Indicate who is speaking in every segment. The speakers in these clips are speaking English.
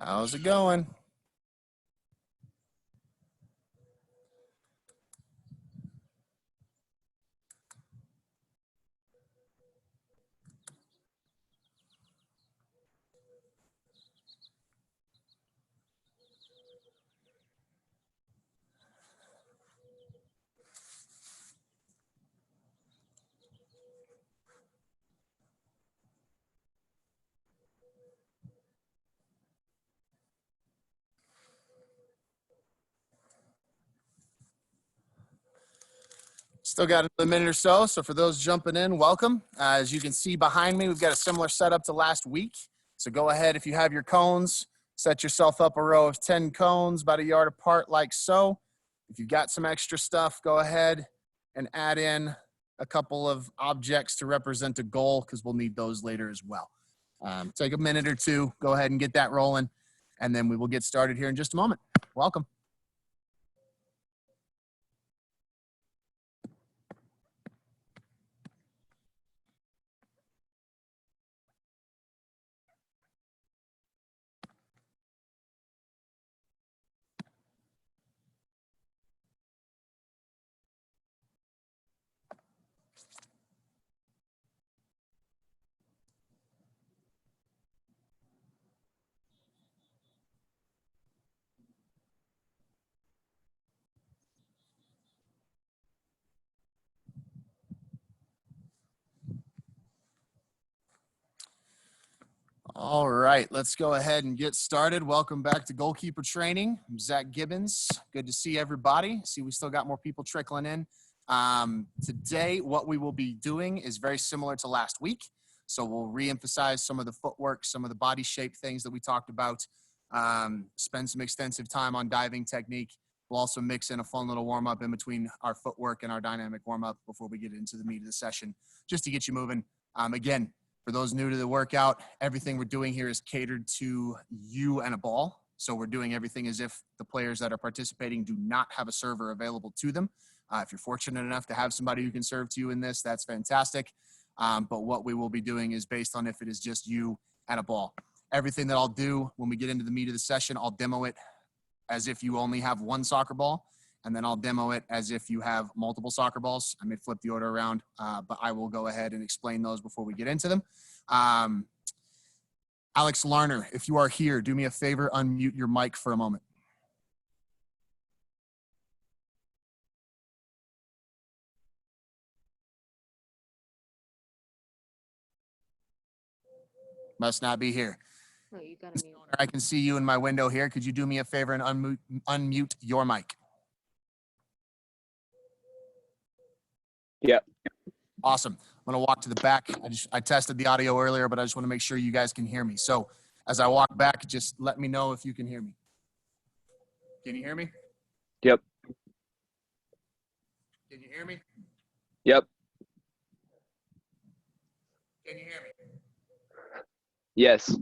Speaker 1: How's it going? Still got a minute or so. So for those jumping in, welcome. As you can see behind me, we've got a similar setup to last week. So go ahead, if you have your cones, set yourself up a row of 10 cones about a yard apart like so. If you've got some extra stuff, go ahead and add in a couple of objects to represent a goal because we'll need those later as well. Take a minute or two, go ahead and get that rolling, and then we will get started here in just a moment. Welcome. All right, let's go ahead and get started. Welcome back to Goalkeeper Training. I'm Zach Gibbons. Good to see everybody. See, we still got more people trickling in. Today, what we will be doing is very similar to last week. So we'll reemphasize some of the footwork, some of the body shape things that we talked about, spend some extensive time on diving technique. We'll also mix in a fun little warm-up in between our footwork and our dynamic warm-up before we get into the meat of the session, just to get you moving. Again, for those new to the workout, everything we're doing here is catered to you and a ball. So we're doing everything as if the players that are participating do not have a server available to them. If you're fortunate enough to have somebody who can serve to you in this, that's fantastic. But what we will be doing is based on if it is just you and a ball. Everything that I'll do when we get into the meat of the session, I'll demo it as if you only have one soccer ball. And then I'll demo it as if you have multiple soccer balls. I may flip the order around, but I will go ahead and explain those before we get into them. Alex Larner, if you are here, do me a favor, unmute your mic for a moment. Must not be here.
Speaker 2: No, you gotta mute.
Speaker 1: I can see you in my window here. Could you do me a favor and unmute your mic?
Speaker 3: Yep.
Speaker 1: Awesome. I'm going to walk to the back. I tested the audio earlier, but I just want to make sure you guys can hear me. So as I walk back, just let me know if you can hear me. Can you hear me?
Speaker 3: Yep.
Speaker 1: Can you hear me?
Speaker 3: Yep.
Speaker 1: Can you hear me?
Speaker 3: Yes.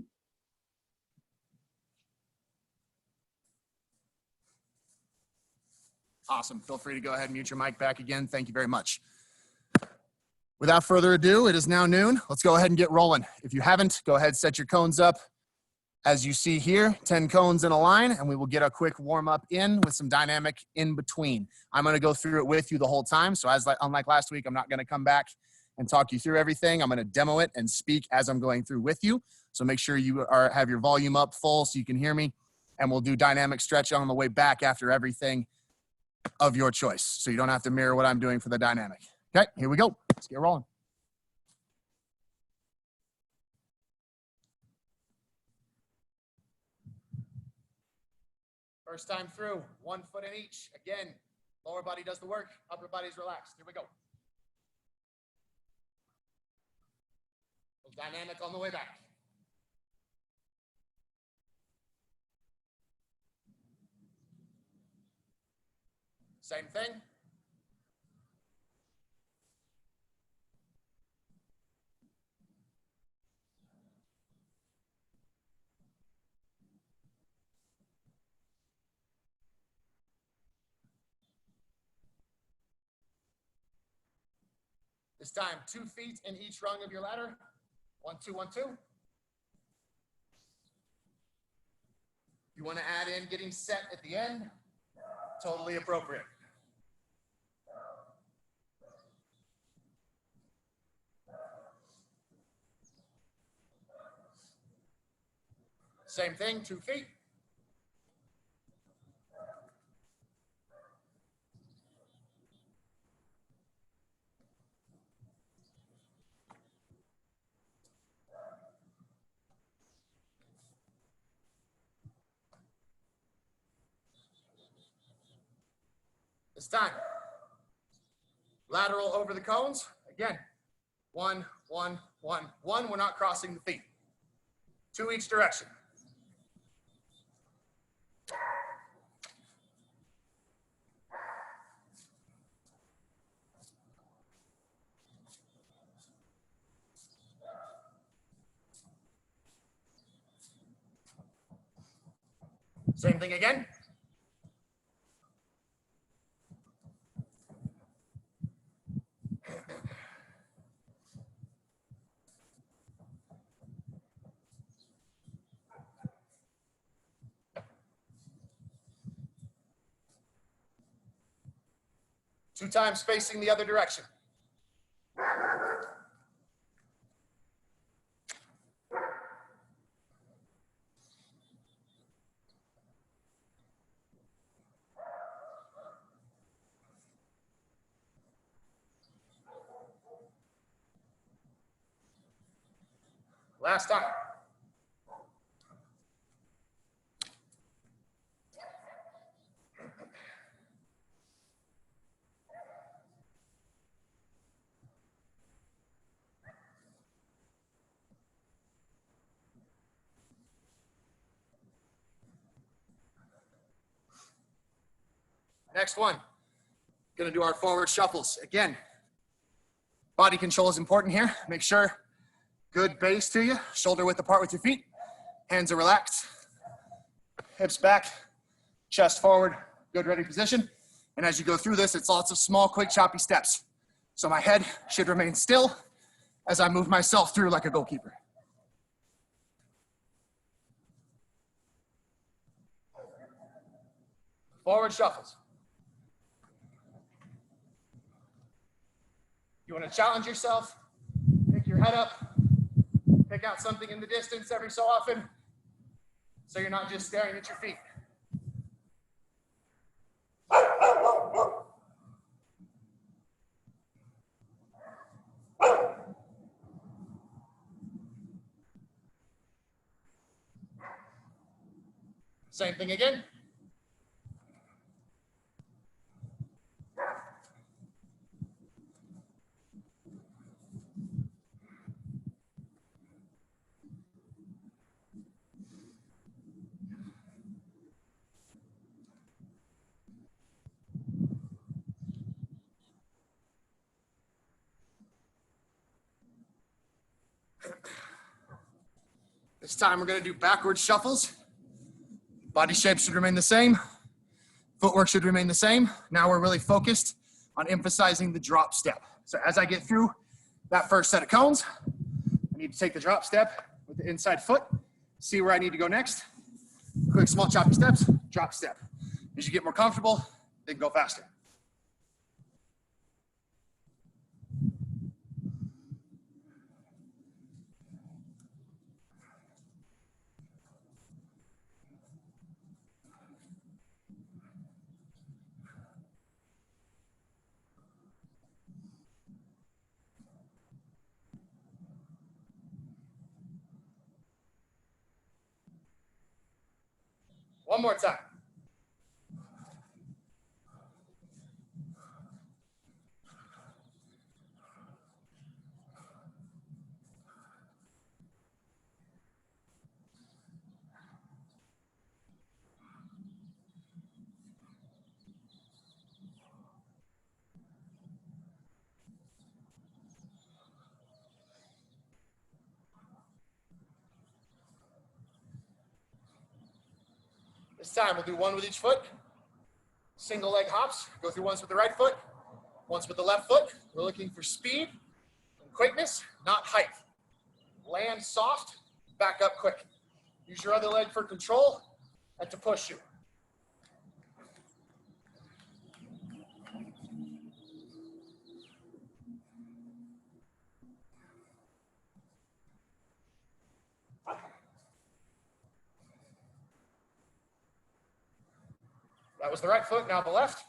Speaker 1: Awesome. Feel free to go ahead and mute your mic back again. Thank you very much. Without further ado, it is now noon. Let's go ahead and get rolling. If you haven't, go ahead, set your cones up. As you see here, 10 cones in a line, and we will get a quick warm up in with some dynamic in between. I'm going to go through it with you the whole time. So unlike last week, I'm not going to come back and talk you through everything. I'm going to demo it and speak as I'm going through with you. So make sure you have your volume up full so you can hear me. And we'll do dynamic stretch on the way back after everything of your choice. So you don't have to mirror what I'm doing for the dynamic. Okay, here we go. Let's get rolling. First time through, 1 foot in each. Again, lower body does the work, upper body's relaxed. Here we go. Dynamic on the way back. Same thing. This time, 2 feet in each rung of your ladder. 1, 2, 1, 2. If you want to add in getting set at the end, totally appropriate. Same thing, 2 feet. This time, lateral over the cones. Again, 1, 1, 1, 1. We're not crossing the feet. 2 each direction. Same thing again. Two times facing the other direction. Last time. Next one, gonna do our forward shuffles. Again, body control is important here. Make sure good base to you, shoulder width apart with your feet, hands are relaxed, hips back, chest forward, good ready position. And as you go through this, it's lots of small, quick, choppy steps. So my head should remain still as I move myself through like a goalkeeper. Forward shuffles. You want to challenge yourself, pick your head up, pick out something in the distance every so often, so you're not just staring at your feet. Same thing again. This time we're going to do backward shuffles. Body shape should remain the same. Footwork should remain the same. Now we're really focused on emphasizing the drop step. So as I get through that first set of cones, I need to take the drop step with the inside foot, see where I need to go next. Quick, small, choppy steps, drop step. As you get more comfortable, then go faster. One more time. This time we'll do one with each foot. Single leg hops. Go through once with the right foot, once with the left foot. We're looking for speed and quickness, not height. Land soft, back up quick. Use your other leg for control. and to push you. That was the right foot, now the left.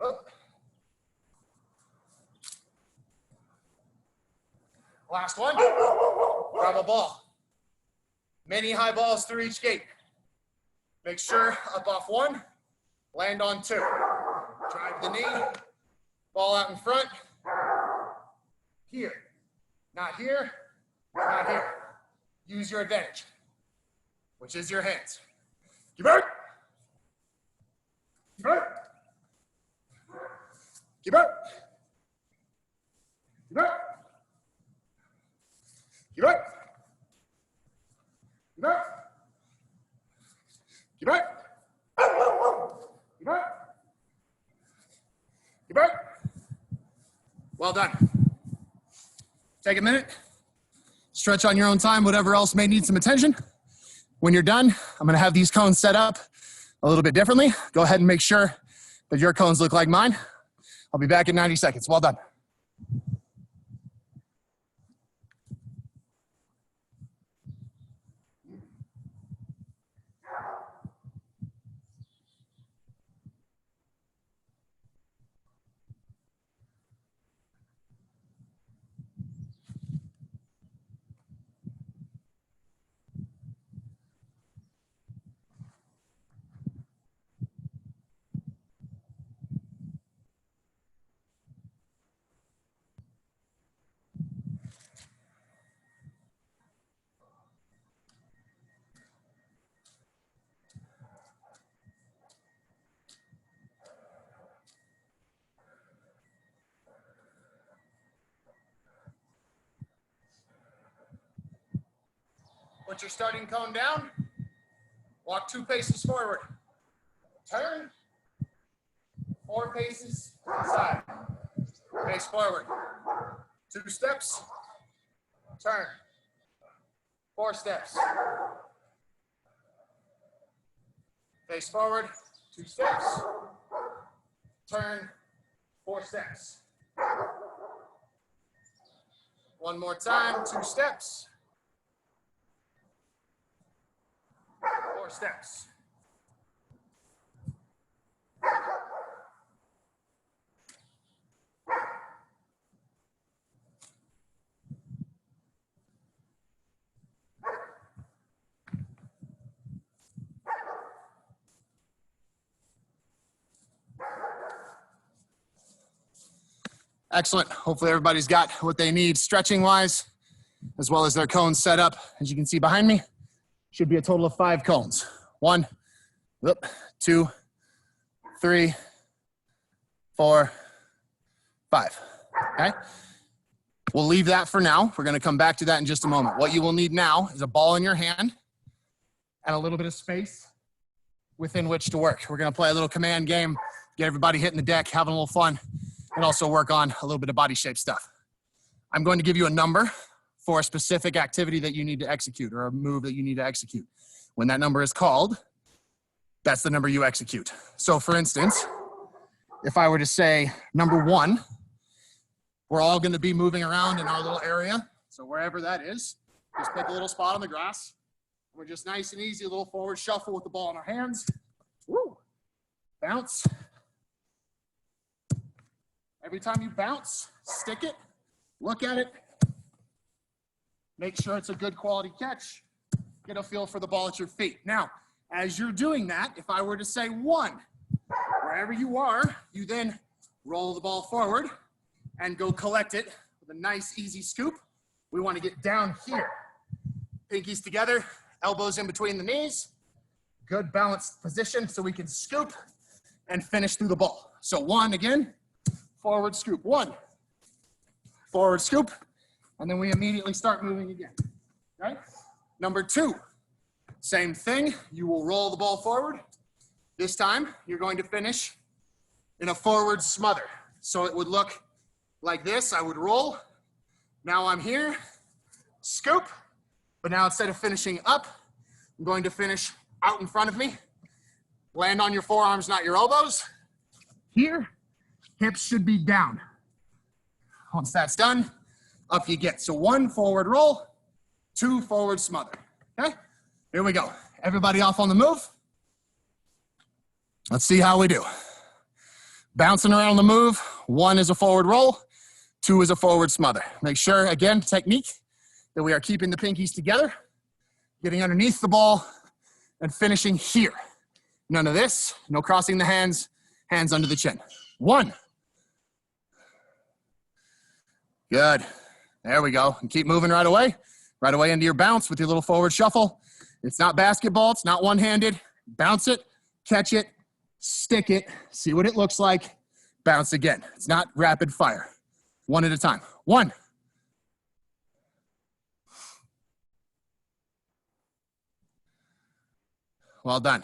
Speaker 1: Up. Last one. Grab a ball. Many high balls through each gate. Make sure up off one, land on two. Drive the knee, ball out in front. Here, not here, not here. Use your advantage, which is your hands. Keep out. Keep out. Keep out. Keep out. Keep out. Keep out. Keep out. Keep out. Keep out. Well done. Take a minute. Stretch on your own time, whatever else may need some attention. When you're done, I'm going to have these cones set up a little bit differently. Go ahead and make sure that your cones look like mine. I'll be back in 90 seconds. Well done. Put your starting cone down. Walk 2 paces forward. Turn. 4 paces to the side. Face forward. 2 steps. Turn. 4 steps. Face forward. 2 steps. Turn. 4 steps. One more time. 2 steps. 4 steps. Excellent. Hopefully everybody's got what they need stretching wise, as well as their cones set up. As you can see behind me, should be a total of 5 cones. 1, 2, 3, 4, 5. Okay? We'll leave that for now. We're going to come back to that in just a moment. What you will need now is a ball in your hand and a little bit of space within which to work. We're going to play a little command game, get everybody hitting the deck, having a little fun, and also work on a little bit of body shape stuff. I'm going to give you a number for a specific activity that you need to execute or a move that you need to execute. When that number is called, that's the number you execute. So for instance, if I were to say number 1, we're all going to be moving around in our little area. So wherever that is, just pick a little spot on the grass. We're just nice and easy, a little forward shuffle with the ball in our hands. Woo. Bounce. Every time you bounce, stick it, look at it, make sure it's a good quality catch, get a feel for the ball at your feet. Now, as you're doing that, if I were to say 1, wherever you are, you then roll the ball forward and go collect it with a nice easy scoop. We want to get down here. Pinkies together, elbows in between the knees. Good balanced position so we can scoop and finish through the ball. So 1 again, forward scoop. 1, forward scoop, and then we immediately start moving again. Okay? Number 2, same thing. You will roll the ball forward. This time, you're going to finish in a forward smother. So it would look like this. I would roll. Now I'm here, scoop. But now instead of finishing up, I'm going to finish out in front of me. Land on your forearms, not your elbows. Here, hips should be down. Once that's done, up you get. So 1 forward roll, 2 forward smother. Okay, here we go. Everybody off on the move. Let's see how we do. Bouncing around the move. 1 is a forward roll, 2 is a forward smother. Make sure, again, technique, that we are keeping the pinkies together, getting underneath the ball, and finishing here. None of this, no crossing the hands, hands under the chin. 1. Good. There we go. And keep moving right away into your bounce with your little forward shuffle. It's not basketball, it's not one-handed. Bounce it, catch it, stick it, see what it looks like, bounce again. It's not rapid fire. 1 at a time. 1. Well done.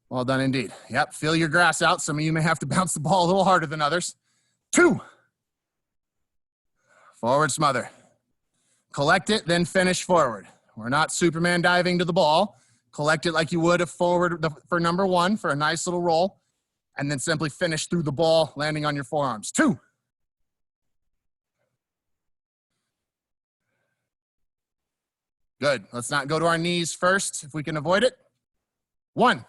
Speaker 1: Well done indeed. Yep, feel your grass out. Some of you may have to bounce the ball a little harder than others. 2. Forward smother. Collect it, then finish forward. We're not Superman diving to the ball. Collect it like you would a forward for number 1 for a nice little roll, and then simply finish through the ball, landing on your forearms. 2. Good. Let's not go to our knees first if we can avoid it. 1.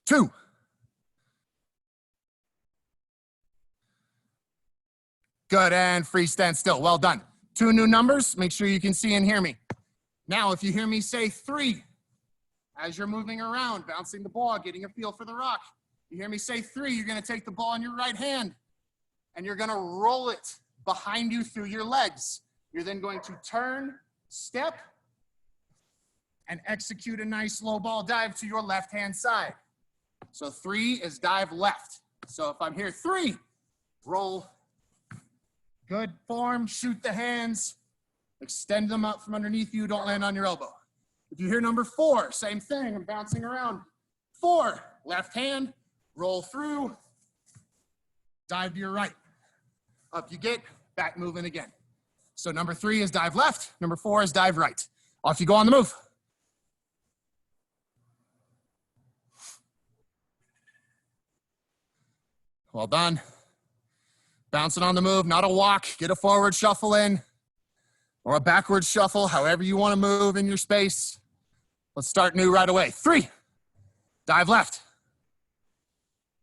Speaker 1: 2. Good, and free stand still. Well done. 2 new numbers. Make sure you can see and hear me. Now, if you hear me say 3, as you're moving around, bouncing the ball, getting a feel for the rock, you hear me say 3, you're going to take the ball in your right hand, and you're going to roll it behind you through your legs. You're then going to turn, step, and execute a nice low ball dive to your left-hand side. So 3 is dive left. So if I'm here, 3, roll. Good form, shoot the hands, extend them up from underneath you, don't land on your elbow. If you hear number 4, same thing, I'm bouncing around. 4, left hand, roll through, dive to your right. Up you get, back moving again. So number 3 is dive left, number 4 is dive right. Off you go on the move. Well done. Bouncing on the move, not a walk. Get a forward shuffle in or a backward shuffle, however you want to move in your space. Let's start new right away. 3, dive left.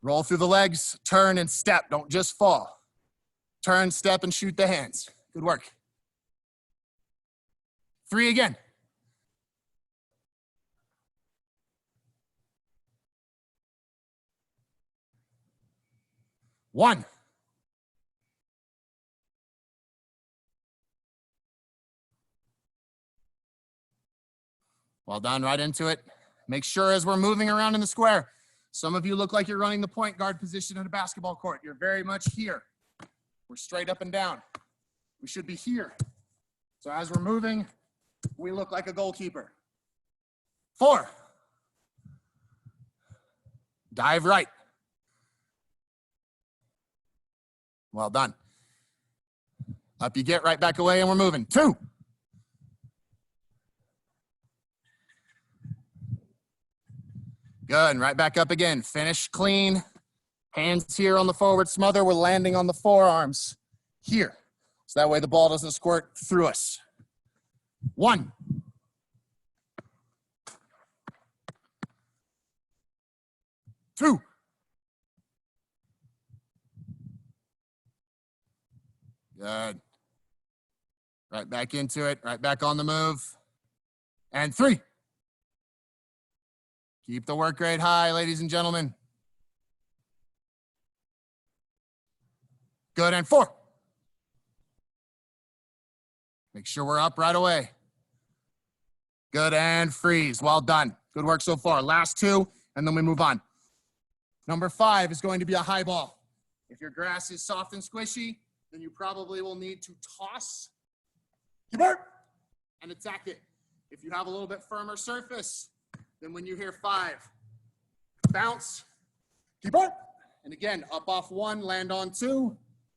Speaker 1: Roll through the legs, turn and step. Don't just fall. Turn, step, and shoot the hands. Good work. 3 again. 1. Well done, right into it. Make sure as we're moving around in the square, some of you look like you're running the point guard position in a basketball court. You're very much here. We're straight up and down. We should be here. So as we're moving, we look like a goalkeeper. 4. Dive right. Well done. Up you get, right back away, and we're moving. 2. Good, and right back up again. Finish clean. Hands here on the forward smother. We're landing on the forearms here. So that way the ball doesn't squirt through us. 1. 2. Good. Right back into it, right back on the move. And 3. Keep the work rate high, ladies and gentlemen. Good, and 4. Make sure we're up right away. Good, and freeze. Well done. Good work so far. Last 2, and then we move on. Number 5 is going to be a high ball. If your grass is soft and squishy, then you probably will need to toss, and attack it. If you have a little bit firmer surface, Then when you hear 5, bounce, keep up. And again, up off 1, land on 2.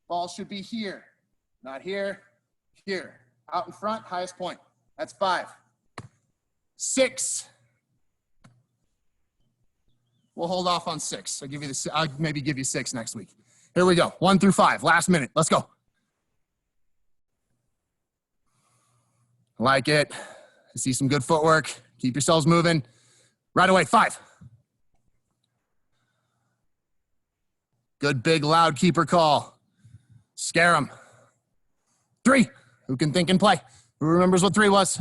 Speaker 1: Ball should be here, not here, here. Out in front, highest point. That's 5. 6. We'll hold off on 6. I'll maybe give you 6 next week. Here we go. 1 through 5. Last minute. Let's go. Like it. I see some good footwork. Keep yourselves moving. Right away. 5. Good big loud keeper call. Scare them. 3. Who can think and play? Who remembers what 3 was?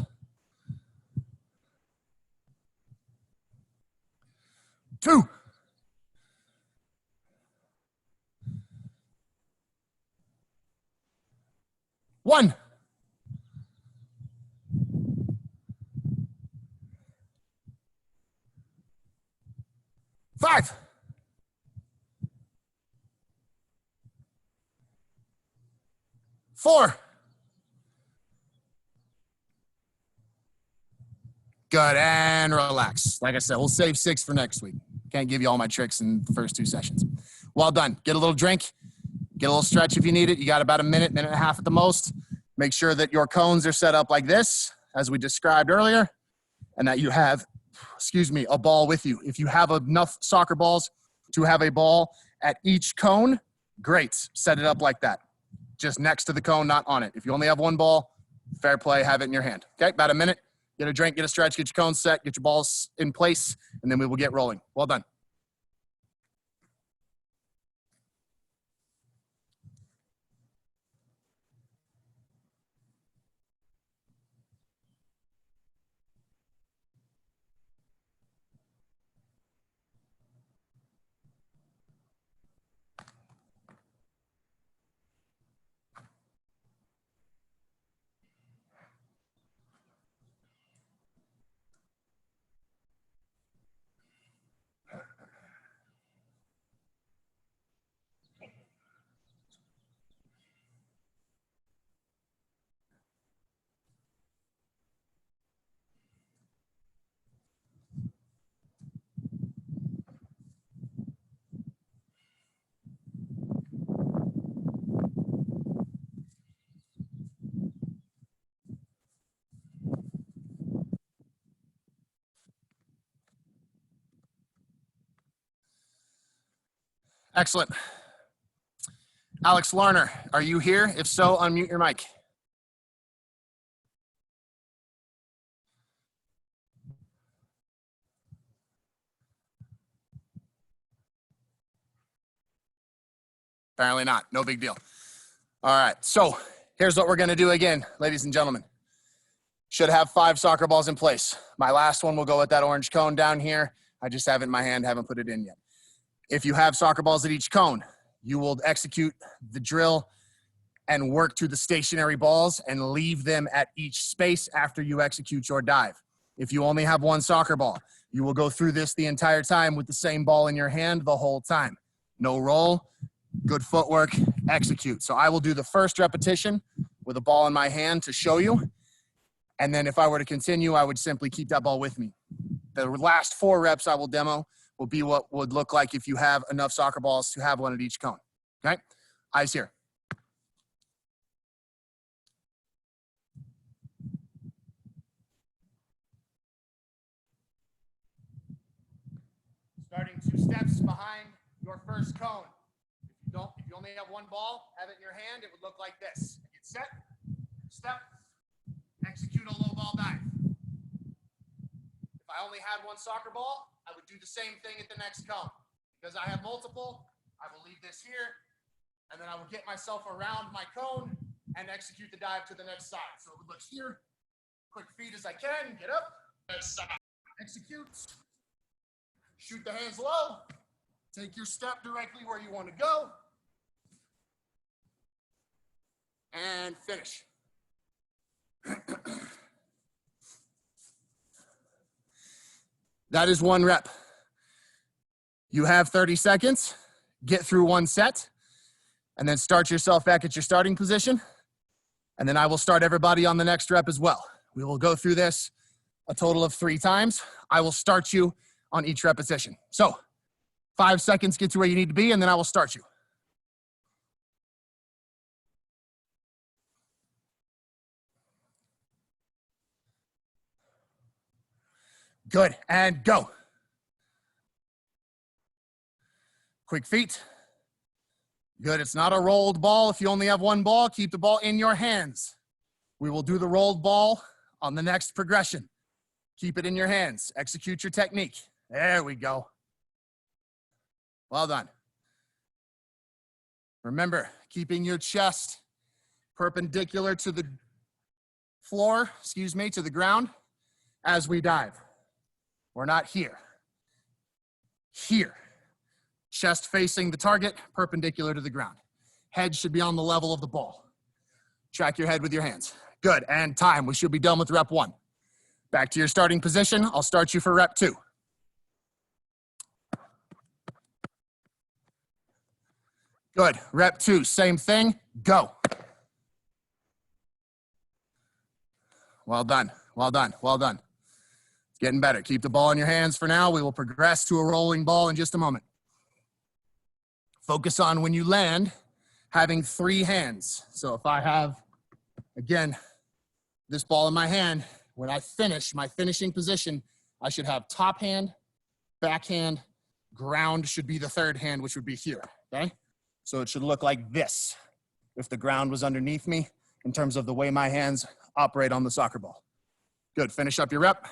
Speaker 1: 2. 1. 5. 4. Good, and relax. Like I said, we'll save 6 for next week. Can't give you all my tricks in the first 2 sessions. Well done. Get a little drink. Get a little stretch if you need it. You got about a minute, minute and a half at the most. Make sure that your cones are set up like this, as we described earlier, and that you have, a ball with you. If you have enough soccer balls to have a ball at each cone, great. Set it up like that. Just next to the cone, not on it. If you only have 1 ball, fair play, have it in your hand. Okay, about a minute. Get a drink, get a stretch, get your cones set, get your balls in place, and then we will get rolling. Well done. Excellent. Alex Larner, are you here? If so, unmute your mic. Apparently not. No big deal. All right. So here's what we're going to do again, ladies and gentlemen. Should have 5 soccer balls in place. My last one will go with that orange cone down here. I just have it in my hand, haven't put it in yet. If you have soccer balls at each cone, you will execute the drill and work to the stationary balls and leave them at each space after you execute your dive. If you only have 1 soccer ball, you will go through this the entire time with the same ball in your hand the whole time. No roll, good footwork, execute. So I will do the first repetition with a ball in my hand to show you. And then if I were to continue, I would simply keep that ball with me. The last 4 reps I will demo will be what would look like if you have enough soccer balls to have 1 at each cone. Okay? Eyes here. Starting 2 steps behind your first cone. If you only have 1 ball, have it in your hand, it would look like this. Get set, step, execute a low ball dive. If I only had 1 soccer ball, I would do the same thing at the next cone. Because I have multiple, I will leave this here, and then I will get myself around my cone and execute the dive to the next side. So it would look here, quick feet as I can, get up, next side, execute, shoot the hands low, take your step directly where you want to go, and finish. That is 1 rep. You have 30 seconds. Get through 1 set, and then start yourself back at your starting position. And then I will start everybody on the next rep as well. We will go through this a total of 3 times. I will start you on each repetition. So 5 seconds, get to where you need to be, and then I will start you. Good, and go. Quick feet. Good, it's not a rolled ball. If you only have one ball, keep the ball in your hands. We will do the rolled ball on the next progression. Keep it in your hands. Execute your technique. There we go. Well done. Remember, keeping your chest perpendicular to the floor, to the ground as we dive. We're not here. Here. Chest facing the target, perpendicular to the ground. Head should be on the level of the ball. Track your head with your hands. Good, and time. We should be done with rep 1. Back to your starting position. I'll start you for rep 2. Good, rep 2, same thing, go. Well done, well done, well done. It's getting better. Keep the ball in your hands for now. We will progress to a rolling ball in just a moment. Focus on when you land, having 3 hands. So if I have, again, this ball in my hand, when I finish, my finishing position, I should have top hand, back hand, ground should be the 3rd hand, which would be here, okay? So it should look like this if the ground was underneath me in terms of the way my hands operate on the soccer ball. Good, finish up your rep.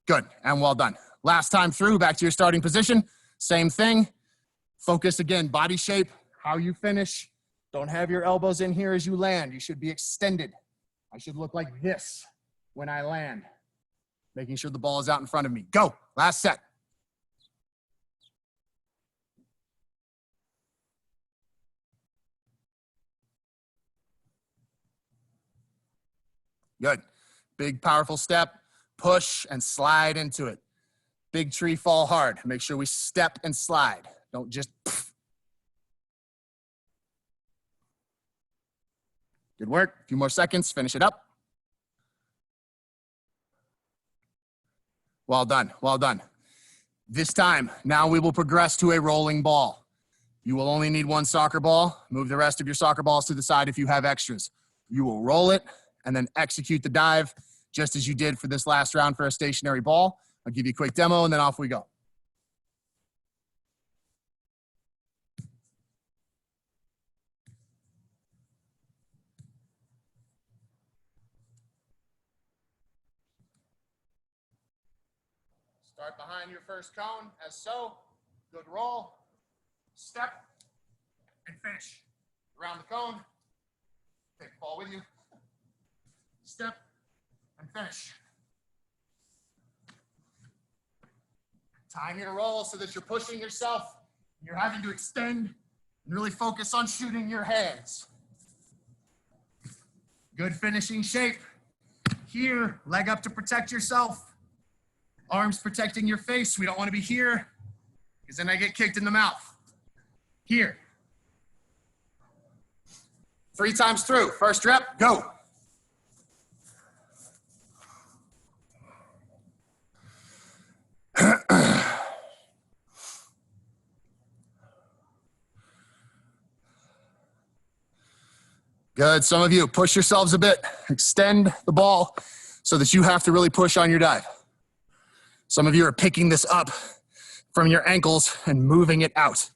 Speaker 1: Good, and well done. Last time through, back to your starting position. Same thing. Focus again, body shape, how you finish. Don't have your elbows in here as you land. You should be extended. I should look like this when I land. Making sure the ball is out in front of me. Go, last set. Good. Big, powerful step. Push and slide into it. Big tree, fall hard. Make sure we step and slide. Don't just. Pff. Good work. A few more seconds. Finish it up. Well done. Well done. This time, now we will progress to a rolling ball. You will only need 1 soccer ball. Move the rest of your soccer balls to the side if you have extras. You will roll it and then execute the dive just as you did for this last round for a stationary ball. I'll give you a quick demo and then off we go. Start behind your first cone as so. Good roll, step, and finish. Around the cone, take the ball with you. Step and finish. Time your roll so that you're pushing yourself. You're having to extend and really focus on shooting your hands. Good finishing shape. Here, leg up to protect yourself. Arms protecting your face. We don't want to be here because then I get kicked in the mouth. Here. 3 times through. First rep, go. Good. Some of you push yourselves a bit. Extend the ball so that you have to really push on your dive. Some of you are picking this up from your ankles and moving it out.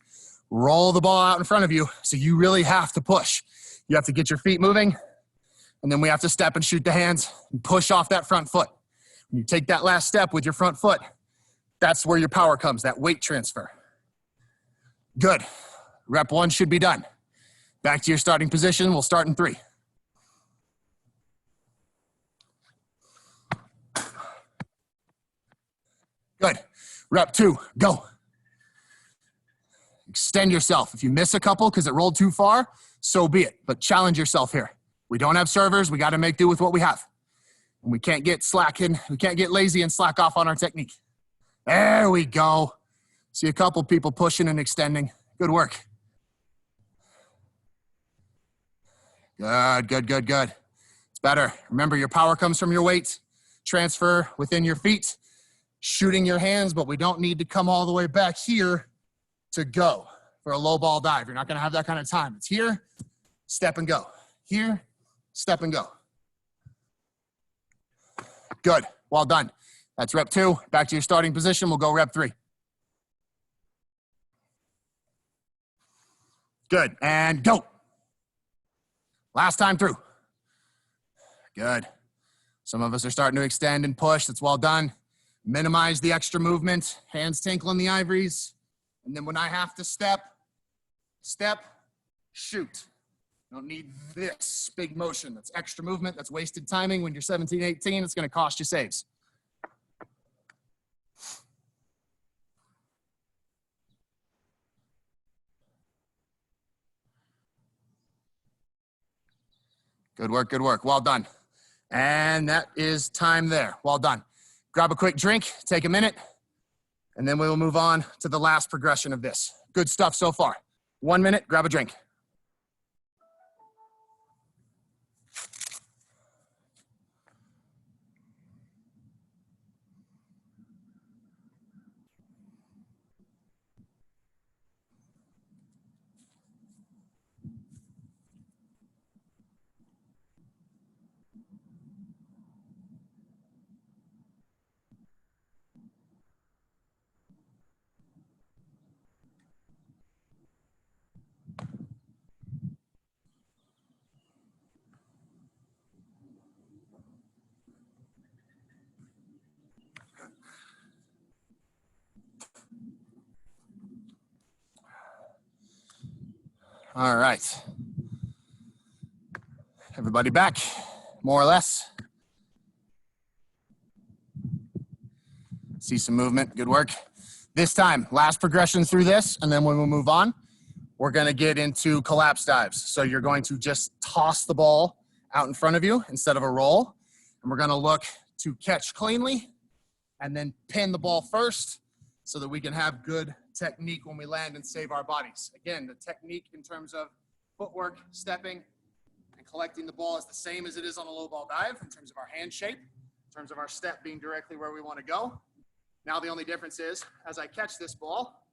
Speaker 1: Roll the ball out in front of you so you really have to push. You have to get your feet moving, and then we have to step and shoot the hands and push off that front foot. When you take that last step with your front foot, that's where your power comes, that weight transfer. Good. Rep 1 should be done. Back to your starting position. We'll start in 3. Good. Rep 2, go. Extend yourself. If you miss a couple because it rolled too far, so be it. But challenge yourself here. We don't have servers. We got to make do with what we have. And we can't get slacking. We can't get lazy and slack off on our technique. There we go. See a couple people pushing and extending. Good work. Good, good, good, good. It's better. Remember, your power comes from your weight. transfer within your feet, shooting your hands, but we don't need to come all the way back here to go for a low ball dive. You're not gonna have that kind of time. It's here, step and go. Here, step and go. Good, well done. That's rep 2. Back to your starting position. We'll go rep 3. Good, and go. Last time through. Good. Some of us are starting to extend and push. That's well done. Minimize the extra movement. Hands tinkling the ivories. And then when I have to step, shoot. Don't need this big motion. That's extra movement. That's wasted timing. When you're 17, 18, it's going to cost you saves. Good work, good work. Well done. And that is time there. Well done. Grab a quick drink, take a minute, and then we will move on to the last progression of this. Good stuff so far. 1 minute, grab a drink. All right. Everybody back, more or less. See some movement, good work. This time, last progression through this, and then when we move on, we're gonna get into collapse dives. So you're going to just toss the ball out in front of you instead of a roll. And we're gonna look to catch cleanly and then pin the ball first so that we can have good technique when we land and save our bodies. Again, the technique in terms of footwork, stepping, and collecting the ball is the same as it is on a low ball dive in terms of our hand shape, in terms of our step being directly where we want to go. Now the only difference is, as I catch this ball,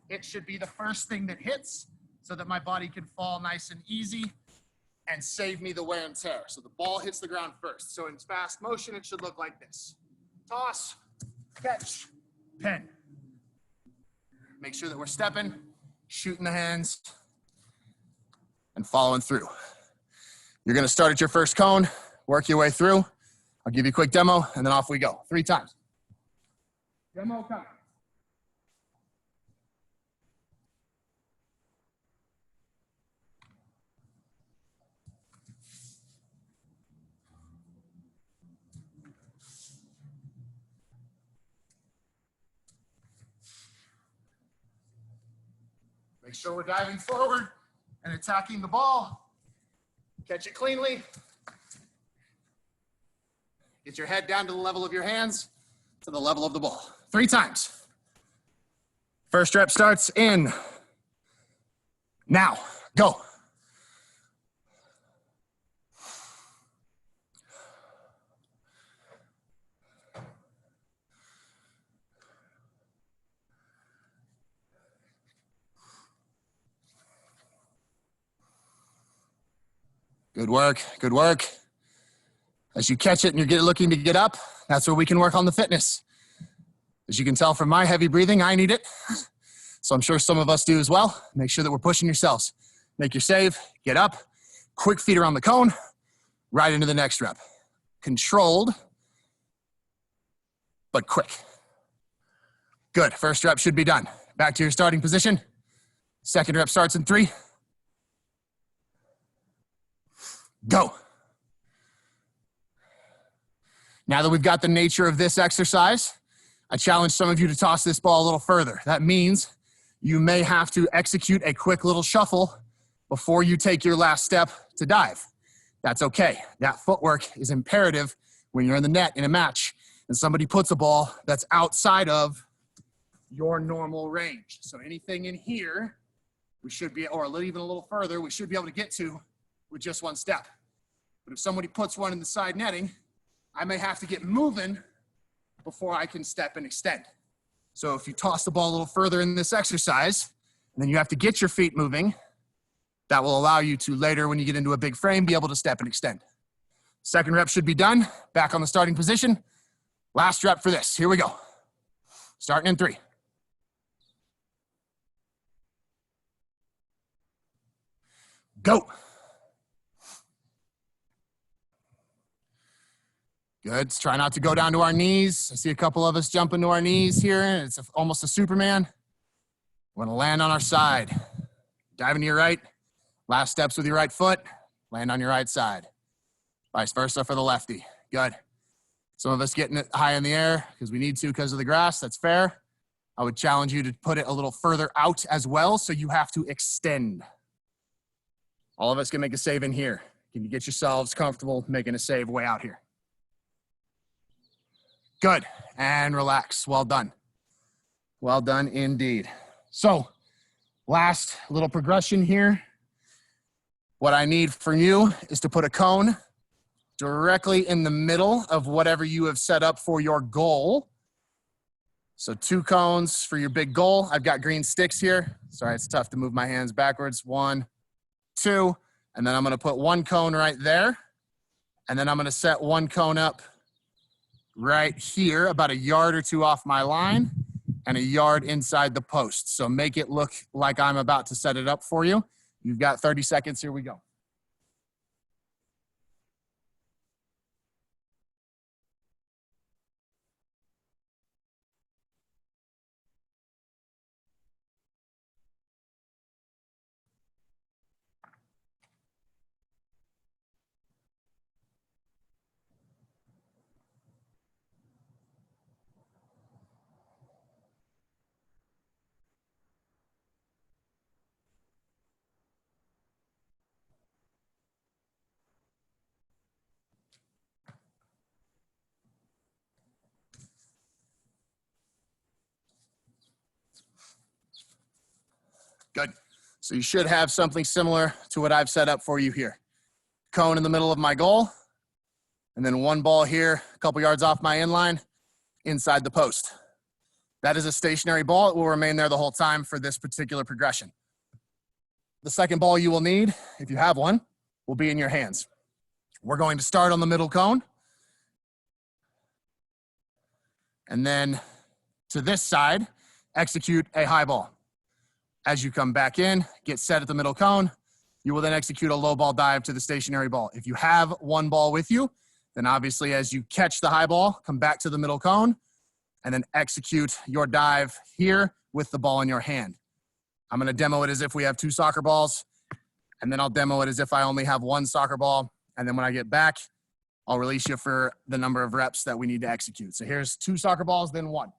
Speaker 1: it should be the first thing that hits so that my body can fall nice and easy and save me the wear and tear. So the ball hits the ground first. So in fast motion, it should look like this. Toss, catch, pin. Make sure that we're stepping, shooting the hands, and following through. You're gonna start at your first cone, work your way through. I'll give you a quick demo, and then off we go. 3 times. Demo coming. Make sure we're diving forward and attacking the ball. Catch it cleanly. Get your head down to the level of your hands, to the level of the ball. 3 times. First rep starts in. Now, go. Good work, good work. As you catch it and you're looking to get up, that's where we can work on the fitness. As you can tell from my heavy breathing, I need it. So I'm sure some of us do as well. Make sure that we're pushing yourselves. Make your save, get up, quick feet around the cone, right into the next rep. Controlled, but quick. Good, first rep should be done. Back to your starting position. Second rep starts in 3. Go. Now that we've got the nature of this exercise, I challenge some of you to toss this ball a little further. That means you may have to execute a quick little shuffle before you take your last step to dive. That's okay. That footwork is imperative when you're in the net in a match and somebody puts a ball that's outside of your normal range. So anything in here, we should be, or even a little further, we should be able to get to with just 1 step. But if somebody puts one in the side netting, I may have to get moving before I can step and extend. So if you toss the ball a little further in this exercise, and then you have to get your feet moving, that will allow you to later, when you get into a big frame, be able to step and extend. Second rep should be done. Back on the starting position. Last rep for this. Here we go. Starting in 3. Go. Good. Let's try not to go down to our knees. I see a couple of us jumping to our knees here. It's almost a Superman. We're going to land on our side. Dive into your right. Last steps with your right foot. Land on your right side. Vice versa for the lefty. Good. Some of us getting it high in the air because we need to because of the grass. That's fair. I would challenge you to put it a little further out as well, so you have to extend. All of us can make a save in here. Can you get yourselves comfortable making a save way out here? Good. And relax. Well done. Well done indeed. So, last little progression here. What I need from you is to put a cone directly in the middle of whatever you have set up for your goal. So 2 cones for your big goal. I've got green sticks here. Sorry, it's tough to move my hands backwards. 1, 2, and then I'm gonna put 1 cone right there. And then I'm gonna set 1 cone up right here, about a yard or 2 off my line, and a yard inside the post. So make it look like I'm about to set it up for you. You've got 30 seconds. Here we go. Good. So you should have something similar to what I've set up for you here. Cone in the middle of my goal, and then 1 ball here, a couple yards off my inline, inside the post. That is a stationary ball. It will remain there the whole time for this particular progression. The second ball you will need, if you have one, will be in your hands. We're going to start on the middle cone, and then to this side, execute a high ball. As you come back in, get set at the middle cone, you will then execute a low ball dive to the stationary ball. If you have 1 ball with you, then obviously as you catch the high ball, come back to the middle cone, and then execute your dive here with the ball in your hand. I'm gonna demo it as if we have 2 soccer balls, and then I'll demo it as if I only have 1 soccer ball, and then when I get back, I'll release you for the number of reps that we need to execute. So here's 2 soccer balls, then 1.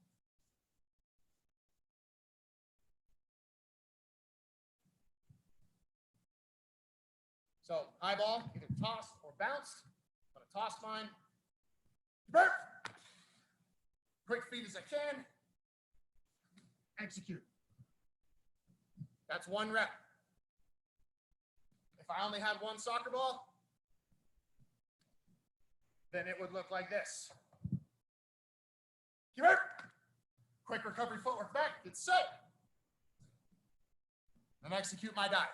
Speaker 1: So high ball, either tossed or bounced. I'm gonna toss mine. Burp. Quick feet as I can. Execute. That's 1 rep. If I only had 1 soccer ball, then it would look like this. Keep it. Quick recovery footwork back. Get set. Then execute my dive.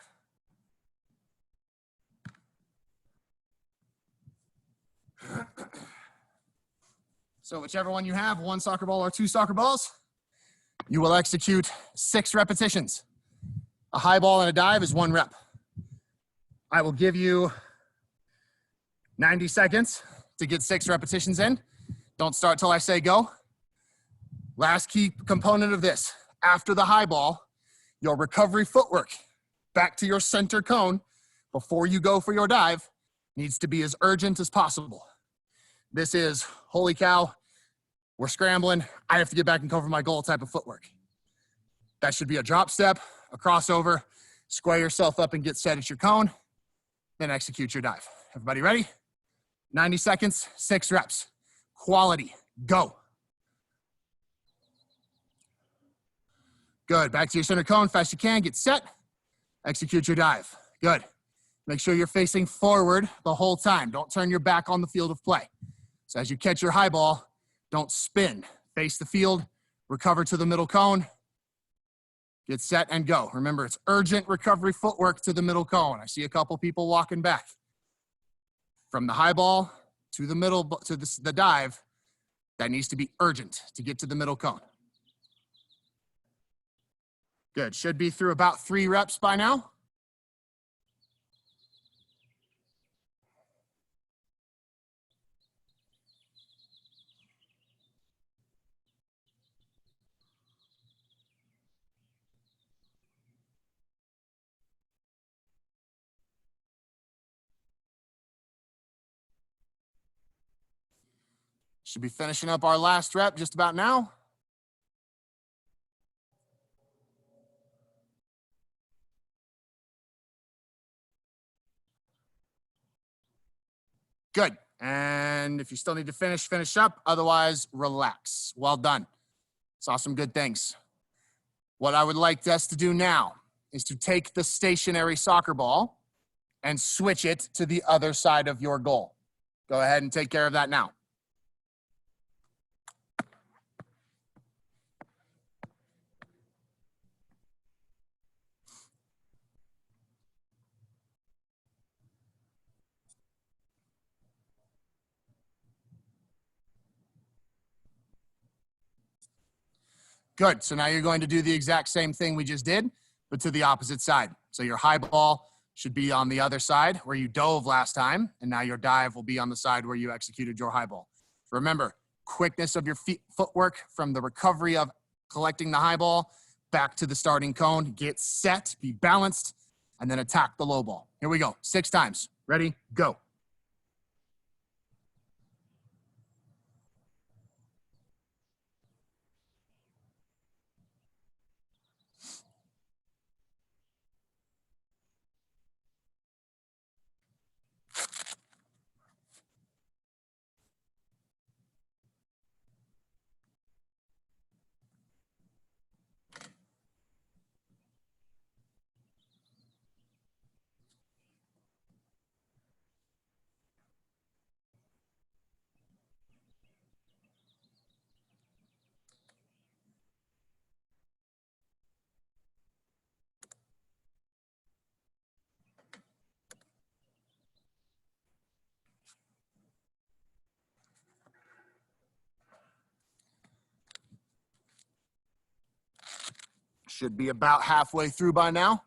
Speaker 1: So whichever one you have, 1 soccer ball or 2 soccer balls, you will execute 6 repetitions. A high ball and a dive is 1 rep. I will give you 90 seconds to get 6 repetitions in. Don't start till I say go. Last key component of this, after the high ball, your recovery footwork back to your center cone before you go for your dive needs to be as urgent as possible. This is, holy cow, we're scrambling, I have to get back and cover my goal type of footwork. That should be a drop step, a crossover, square yourself up and get set at your cone, then execute your dive. Everybody ready? 90 seconds, 6 reps. Quality, go. Good, back to your center cone, fast you can, get set, execute your dive. Good. Make sure you're facing forward the whole time. Don't turn your back on the field of play. So as you catch your high ball, don't spin. Face the field, recover to the middle cone, get set and go. Remember, it's urgent recovery footwork to the middle cone. I see a couple people walking back. From the high ball to the middle, to the dive, that needs to be urgent to get to the middle cone. Good, should be through about 3 reps by now. Should be finishing up our last rep just about now. Good. And if you still need to finish up. Otherwise, relax. Well done. Saw some good things. What I would like us to do now is to take the stationary soccer ball and switch it to the other side of your goal. Go ahead and take care of that now. Good. So now you're going to do the exact same thing we just did, but to the opposite side. So your high ball should be on the other side where you dove last time, and now your dive will be on the side where you executed your high ball. Remember, quickness of your footwork from the recovery of collecting the high ball back to the starting cone. Get set, be balanced, and then attack the low ball. Here we go. 6 times. Ready? Go. Should be about halfway through by now.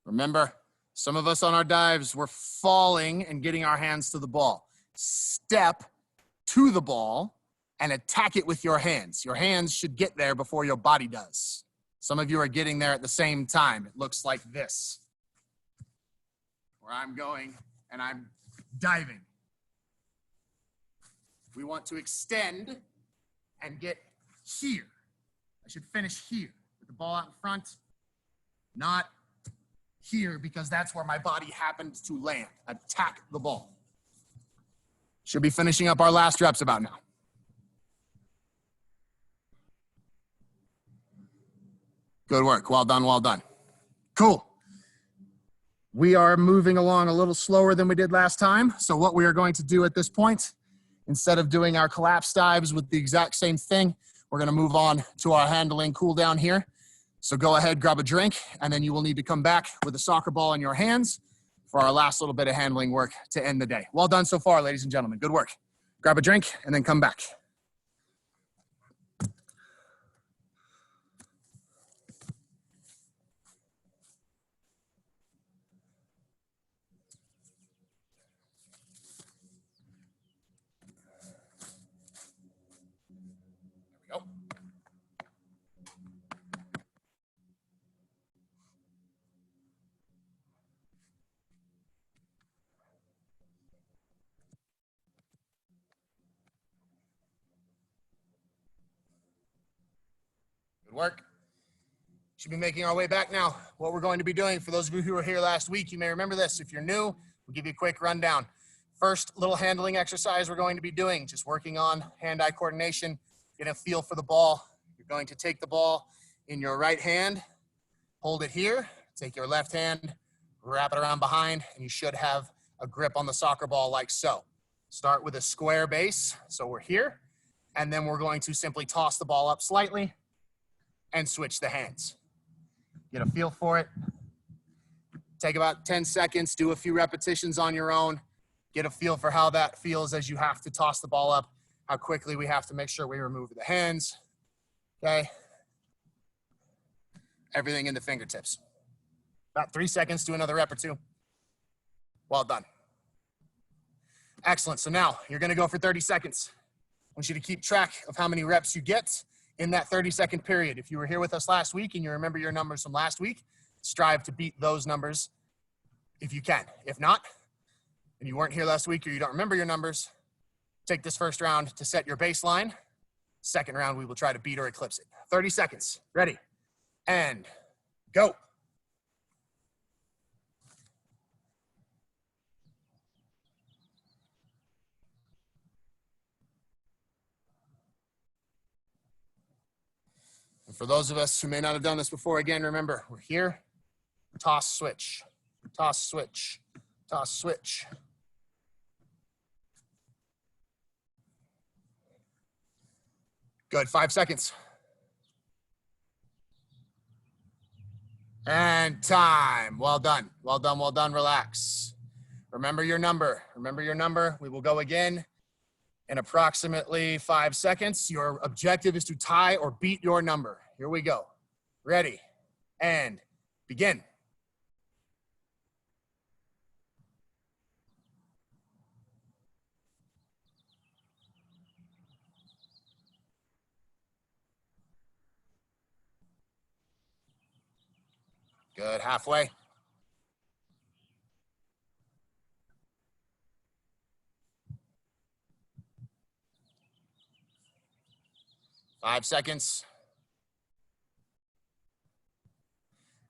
Speaker 1: Remember, some of us on our dives were falling and getting our hands to the ball. Step to the ball and attack it with your hands. Your hands should get there before your body does. Some of you are getting there at the same time. It looks like this, where I'm going and I'm diving. We want to extend and get here. I should finish here with the ball out in front, not here because that's where my body happens to land. Attack the ball. Should be finishing up our last reps about now. Good work. Well done, well done. Cool. We are moving along a little slower than we did last time. So what we are going to do at this point, instead of doing our collapse dives with the exact same thing, we're going to move on to our handling cool down here. So go ahead, grab a drink, and then you will need to come back with a soccer ball in your hands for our last little bit of handling work to end the day. Well done so far, ladies and gentlemen. Good work. Grab a drink and then come back. There we go. Good work. Should be making our way back now. What we're going to be doing, for those of you who were here last week, you may remember this. If you're new, we'll give you a quick rundown. First little handling exercise we're going to be doing, just working on hand-eye coordination, get a feel for the ball. You're going to take the ball in your right hand, hold it here. take your left hand, wrap it around behind, and you should have a grip on the soccer ball like so. Start with a square base, so we're here, and then we're going to simply toss the ball up slightly and switch the hands. Get a feel for it. Take about 10 seconds, do a few repetitions on your own, get a feel for how that feels as you have to toss the ball up, how quickly we have to make sure we remove the hands, okay? Everything in the fingertips. About 3 seconds to another rep or two. Well done. Excellent. So now you're going to go for 30 seconds. I want you to keep track of how many reps you get in that 30-second period. If you were here with us last week and you remember your numbers from last week, strive to beat those numbers if you can. If not, and you weren't here last week or you don't remember your numbers, take this first round to set your baseline. Second round, we will try to beat or eclipse it. 30 seconds. Ready? And go. And for those of us who may not have done this before, again, remember, we're here. Toss, switch. Toss, switch. Toss, switch. Good. 5 seconds. And time. Well done. Well done. Well done. Relax. Remember your number. Remember your number. We will go again in approximately 5 seconds. Your objective is to tie or beat your number. Here we go. Ready and begin. Good. Halfway. Five seconds.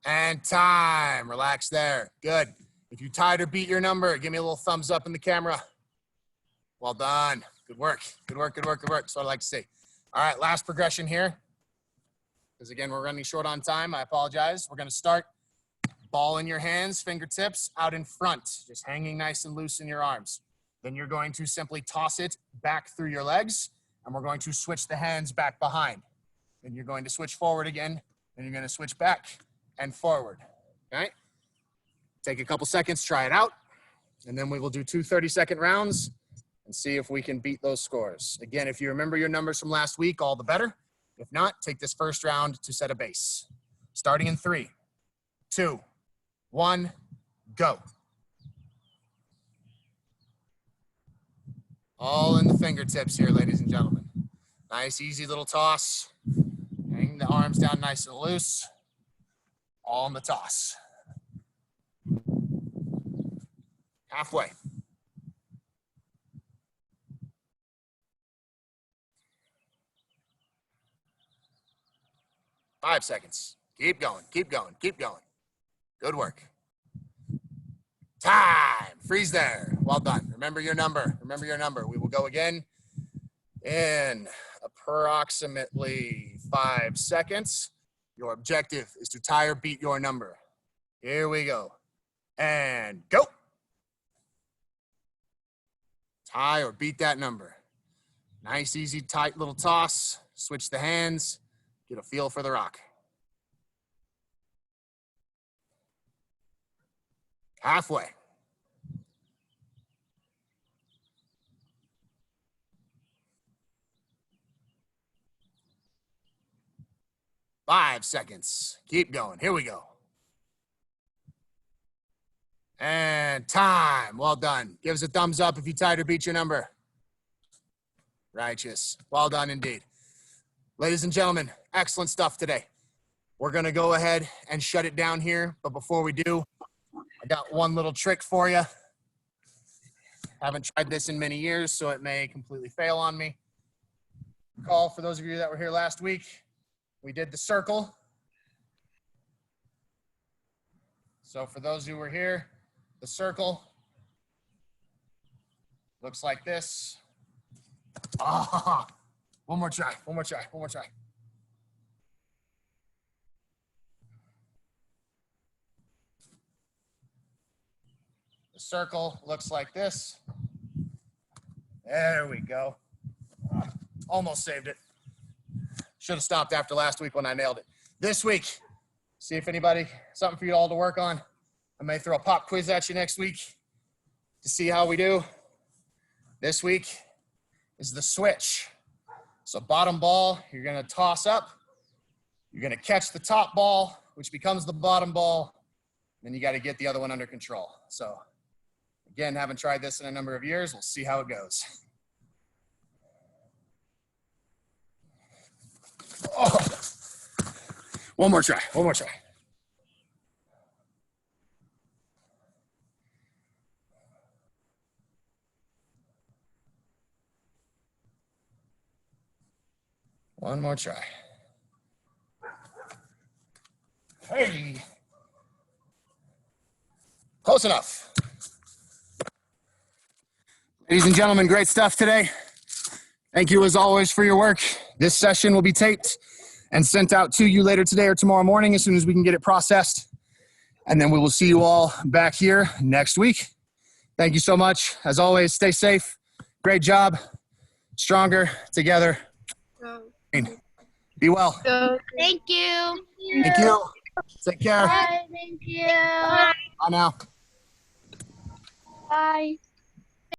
Speaker 1: And time. Relax there. Good. If you tied or beat your number, give me a little thumbs up in the camera. Well done. Good work. Good work, good work, good work. That's what I like to see. All right, last progression here. Because again, we're running short on time. I apologize. We're going to start ball in your hands, fingertips out in front, just hanging nice and loose in your arms. Then you're going to simply toss it back through your legs, and we're going to switch the hands back behind. Then you're going to switch forward again, and you're going to switch back and forward, okay? Take a couple seconds, try it out, and then we will do 2 30-second rounds and see if we can beat those scores. Again, if you remember your numbers from last week, all the better. If not, take this first round to set a base. Starting in 3, 2, 1, go. All in the fingertips here, ladies and gentlemen. Nice, easy little toss. Hang the arms down nice and loose. All in the toss. Halfway. Five seconds. Keep going, keep going, keep going. Good work. Time. Freeze there. Well done. Remember your number. Remember your number. We will go again in approximately 5 seconds. Your objective is to tie or beat your number. Here we go. And go. Tie or beat that number. Nice, easy, tight little toss. Switch the hands. Get a feel for the rock. Halfway. Five seconds. Keep going. Here we go. And time. Well done. Give us a thumbs up if you tied or beat your number. Righteous. Well done indeed. Ladies and gentlemen, excellent stuff today. We're going to go ahead and shut it down here. But before we do, I got one little trick for you. Haven't tried this in many years, so it may completely fail on me. Recall, for those of you that were here last week, we did the circle. So for those who were here, the circle looks like this. Ah, one more try, one more try, one more try. The circle looks like this. There we go. Almost saved it. Should have stopped after last week when I nailed it. This week, see if anybody, something for you all to work on. I may throw a pop quiz at you next week to see how we do. This week is the switch. So bottom ball, you're gonna toss up. You're gonna catch the top ball, which becomes the bottom ball. Then you gotta get the other one under control. So again, haven't tried this in a number of years. We'll see how it goes. Oh. One more try, one more try. One more try. Hey. Close enough. Ladies and gentlemen, great stuff today. Thank you as always for your work. This session will be taped and sent out to you later today or tomorrow morning as soon as we can get it processed. And then we will see you all back here next week. Thank you so much. As always, stay safe. Great job. Stronger together. Be well.
Speaker 2: Thank you.
Speaker 1: Thank you. Take care.
Speaker 2: Bye. Thank you.
Speaker 1: Bye now.
Speaker 2: Bye.